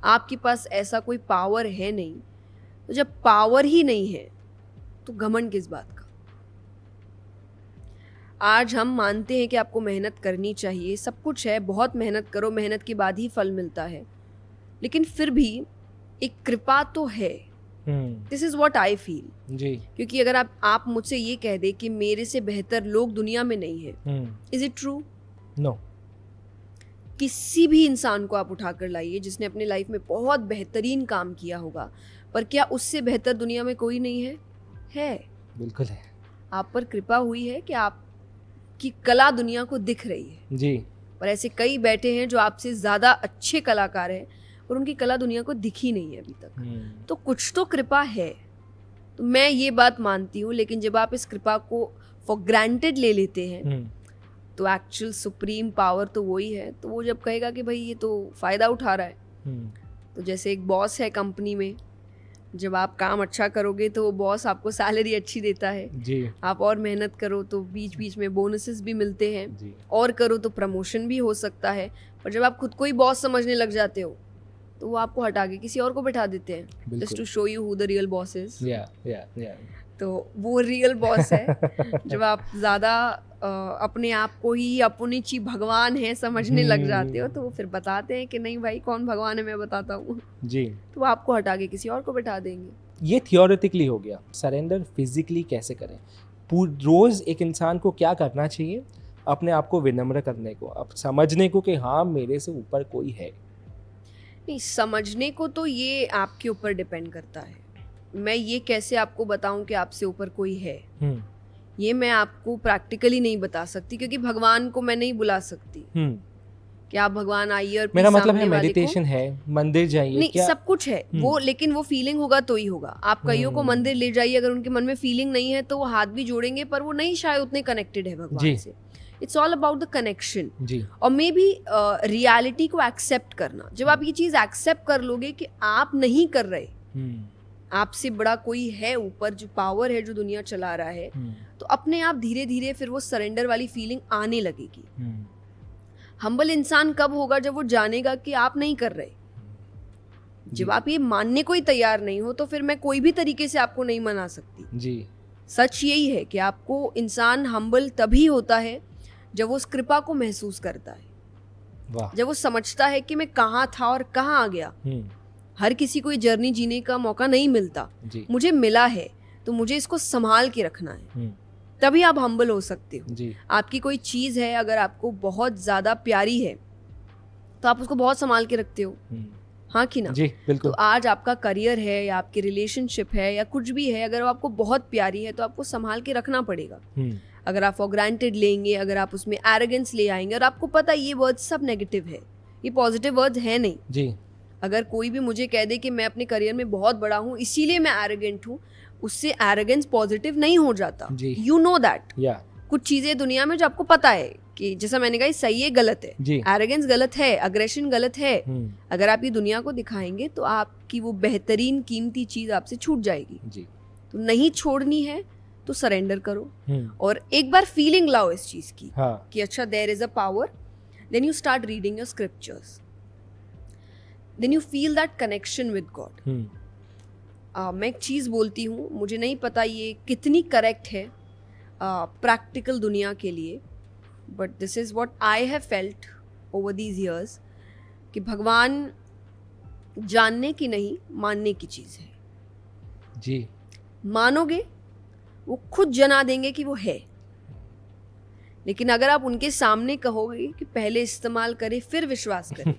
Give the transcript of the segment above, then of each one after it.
आपके पास ऐसा कोई पावर है नहीं, तो जब पावर ही नहीं है तो घमंड किस बात का। आज हम मानते हैं कि आपको मेहनत करनी चाहिए, सब कुछ है, बहुत मेहनत करो, मेहनत के बाद ही फल मिलता है, लेकिन फिर भी एक कृपा तो है। This is what I feel जी। क्योंकि अगर आप मुझसे ये कह दे कि मेरे से बेहतर लोग दुनिया में नहीं है, इज इट ट्रू? नो। किसी भी इंसान को आप उठाकर लाइए जिसने अपने लाइफ में बहुत बेहतरीन काम किया होगा, पर क्या उससे बेहतर दुनिया में कोई नहीं है? है, बिल्कुल है। आप पर कृपा हुई है कि आपकी कला दुनिया को दिख रही है जी। पर ऐसे कई बैठे हैं जो आपसे ज़्यादा अच्छे कलाकार हैं और उनकी कला दुनिया को दिखी नहीं है अभी तक। तो कुछ तो कृपा है, तो मैं ये बात मानती हूँ। लेकिन जब आप इस कृपा को फॉर ग्रांटेड ले लेते हैं तो एक्चुअल सुप्रीम पावर तो वही है। तो वो जब कहेगा कि भाई ये तो फ़ायदा उठा रहा है, तो जैसे एक बॉस है कंपनी में, जब आप काम अच्छा करोगे तो वो बॉस आपको सैलरी अच्छी देता है जी। आप और मेहनत करो तो बीच बीच में बोनसेस भी मिलते हैं जी। और करो तो प्रमोशन भी हो सकता है। पर जब आप खुद को ही बॉस समझने लग जाते हो तो वो आपको हटा के किसी और को बैठा देते हैं, just to show you who the real boss is. तो वो रियल बॉस है जब आप ज़्यादा अपने आप को ही अपनी ची भगवान है समझने लग जाते हो, तो वो फिर बताते हैं कि नहीं भाई कौन भगवान है मैं बताता हूँ जी। तो वो आपको हटा के किसी और को बैठा देंगे। ये थियोरेटिकली हो गया। सरेंडर फिजिकली कैसे करें? रोज़ एक इंसान को क्या करना चाहिए अपने आप को विनम्र करने को, अब समझने को कि हाँ मेरे से ऊपर कोई है? नहीं, समझने को तो ये आपके ऊपर डिपेंड करता है। मैं ये कैसे आपको बताऊं कि आपसे ऊपर कोई है, ये मैं आपको प्रैक्टिकली नहीं बता सकती क्योंकि भगवान को मैं नहीं बुला सकती कि आप भगवान आइए और मेरा मतलब है मेडिटेशन है, मंदिर जाइए, नहीं क्या? सब कुछ है वो, लेकिन वो फीलिंग होगा तो ही होगा। आप कईयों को मंदिर ले जाइए, अगर उनके मन में फीलिंग नहीं है तो वो हाथ भी जोड़ेंगे पर वो नहीं शायद उतने कनेक्टेड है भगवान से। It's all about the connection और मे बी रियलिटी को एक्सेप्ट करना। जब आप ये चीज एक्सेप्ट कर लोगे कि आप नहीं कर रहे, आपसे बड़ा कोई है ऊपर जो पावर है जो दुनिया चला रहा है, तो अपने आप धीरे धीरे फिर वो सरेंडर वाली फीलिंग आने लगेगी। हम्बल इंसान कब होगा? जब वो जानेगा कि आप नहीं कर रहे। जब आप ये मानने को ही तैयार नहीं हो तो फिर मैं कोई भी तरीके से आपको नहीं मना सकती जी। सच यही है कि आपको इंसान हम्बल तभी होता है जब वो उस कृपा को महसूस करता है। वाह। जब वो समझता है कि मैं कहाँ था और कहाँ आ गया। हर किसी को ये जर्नी जीने का मौका नहीं मिलता, मुझे मिला है तो मुझे इसको संभाल के रखना है, तभी आप हम्बल हो सकते हो जी। आपकी कोई चीज़ है अगर आपको बहुत ज़्यादा प्यारी है तो आप उसको बहुत संभाल के रखते हो, हाँ कि ना जी? बिल्कुल। तो आज आपका करियर है या आपकी रिलेशनशिप है या कुछ भी है, अगर वो आपको बहुत प्यारी है तो आपको संभाल के रखना पड़ेगा। अगर आप फॉर ग्रांटेड लेंगे, अगर आप उसमें एरोगेंस ले आएंगे, और आपको पता है ये वर्ड सब नेगेटिव है, ये पॉजिटिव वर्ड है नहीं जी। अगर कोई भी मुझे कह दे कि मैं अपने करियर में बहुत बड़ा हूँ इसीलिए मैं एरोगेंट हूँ, उससे एरोगेंस पॉजिटिव नहीं हो जाता। यू नो दैट कुछ चीजें दुनिया में जो आपको पता है कि जैसा मैंने कहा सही है गलत है, एरोगेंस गलत है, अग्रेशन गलत है। अगर आप ये दुनिया को दिखाएंगे तो आपकी वो बेहतरीन कीमती चीज आपसे छूट जाएगी जी। तो नहीं छोड़नी है तो सरेंडर करो और एक बार फीलिंग लाओ इस चीज की कि अच्छा there is a power, then you start reading your scriptures, then you feel that connection with God. मैं एक चीज़ बोलती हूँ, मुझे नहीं पता ये कितनी करेक्ट है प्रैक्टिकल दुनिया के लिए, but this is what I have felt over these years कि भगवान जानने की नहीं मानने की चीज़ है जी। मानोगे वो खुद जना देंगे कि वो है, लेकिन अगर आप उनके सामने कहोगे कि पहले इस्तेमाल करें फिर विश्वास करें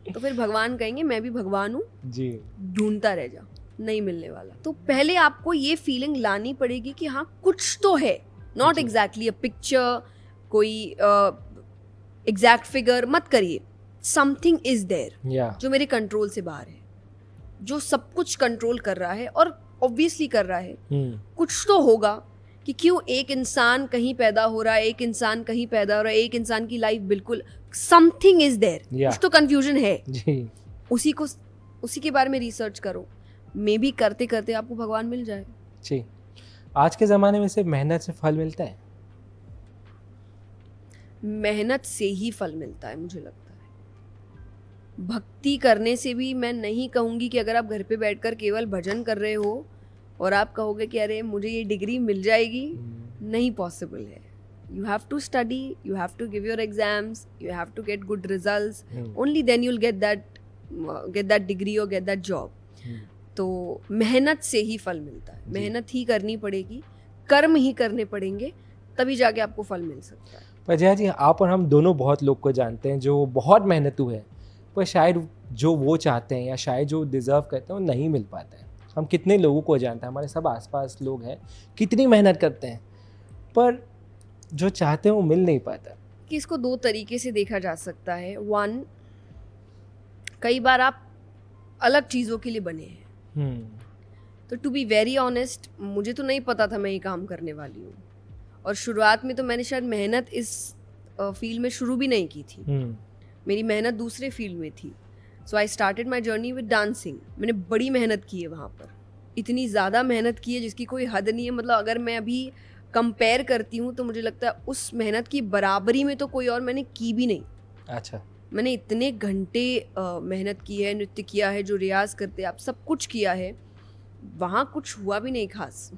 तो फिर भगवान कहेंगे मैं भी भगवान हूँ जी, ढूंढता रह जा, नहीं मिलने वाला। तो पहले आपको ये फीलिंग लानी पड़ेगी कि हाँ कुछ तो है, नॉट एग्जैक्टली अ पिक्चर, कोई एग्जैक्ट फिगर मत करिए, समथिंग इज देयर जो मेरे कंट्रोल से बाहर है, जो सब कुछ कंट्रोल कर रहा है और ऑब्वियसली कर रहा है। कुछ तो होगा कि क्यों एक इंसान कहीं पैदा हो रहा है, एक इंसान कहीं पैदा हो रहा है, एक इंसान की लाइफ बिल्कुल, समथिंग इज देयर, कुछ तो कंफ्यूजन है जी। उसी के बारे में रिसर्च करो, मे बी करते करते आपको भगवान मिल जाए जी। आज के ज़माने में सिर्फ मेहनत से फल मिलता है? मेहनत से ही फल मिलता है मुझे लगता है। भक्ति करने से भी मैं नहीं कहूँगी कि अगर आप घर पे बैठकर केवल भजन कर रहे हो और आप कहोगे कि अरे मुझे ये डिग्री मिल जाएगी, नहीं पॉसिबल है. You have to study, you have to give your exams, you have to get good results. Only then you'll get that degree or get that job. तो मेहनत से ही फल मिलता है. मेहनत ही करनी पड़ेगी, कर्म ही करने पड़ेंगे, तभी जाके आपको फल मिल सकता है. पर जया जी, आप और हम दोनों बहुत लोग को जानते हैं जो बहुत मेहनतू है, पर शायद जो वो चाहते हैं या शायद जो डिज़र्व करते हैं वो नहीं मिल पाता है. हम कितने लोगों को जानते हैं, हमारे सब आसपास लोग हैं, कितनी मेहनत करते हैं, पर जो चाहते हैं वो मिल नहीं पाता. कि इसको दो तरीके से देखा जा सकता है. वन, कई बार आप अलग चीज़ों के लिए बने हैं. तो टू बी वेरी ऑनेस्ट, मुझे तो नहीं पता था मैं ये काम करने वाली हूँ, और शुरुआत में तो मैंने शायद मेहनत इस फील्ड में शुरू भी नहीं की थी. मेरी मेहनत दूसरे फील्ड में थी. So I started my journey with dancing. मैंने बड़ी मेहनत की है वहाँ पर, इतनी ज़्यादा मेहनत की है जिसकी कोई हद नहीं है. मतलब अगर मैं अभी कंपेयर करती हूँ तो मुझे लगता है उस मेहनत की बराबरी में तो कोई और मैंने की भी नहीं. अच्छा. मैंने इतने घंटे मेहनत की है, नृत्य किया है, जो रियाज करते आप सब कुछ किया है. वहाँ कुछ हुआ भी नहीं खास,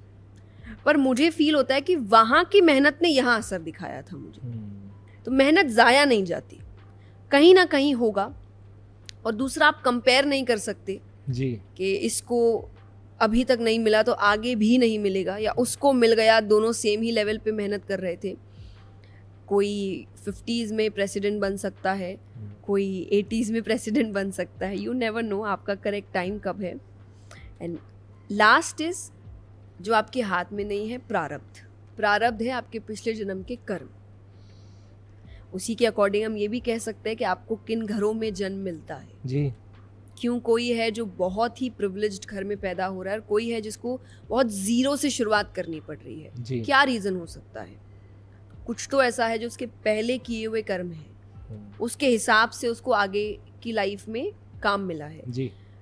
पर मुझे फील होता है कि वहाँ की मेहनत ने यहाँ असर दिखाया था मुझे. तो मेहनत ज़ाया नहीं जाती, कहीं ना कहीं होगा. और दूसरा, आप कंपेयर नहीं कर सकते जी कि इसको अभी तक नहीं मिला तो आगे भी नहीं मिलेगा, या उसको मिल गया. दोनों सेम ही लेवल पे मेहनत कर रहे थे. कोई 50s में प्रेसिडेंट बन सकता है, कोई 80s में प्रेसिडेंट बन सकता है. यू नेवर नो आपका करेक्ट टाइम कब है. एंड लास्ट इज, जो आपके हाथ में नहीं है, प्रारब्ध. प्रारब्ध है आपके पिछले जन्म के कर्म. उसी के अकॉर्डिंग हम ये भी कह सकते हैं कि आपको किन घरों में जन्म मिलता है जी. क्यों कोई है जो बहुत ही प्रिविलेज्ड घर में पैदा हो रहा है और कोई है जिसको बहुत ज़ीरो से शुरुआत करनी पड़ रही है. जी. क्या रीज़न हो सकता है? कुछ तो ऐसा है जो उसके पहले किए हुए कर्म है, उसके हिसाब से उसको आगे की लाइफ में काम मिला है. जी.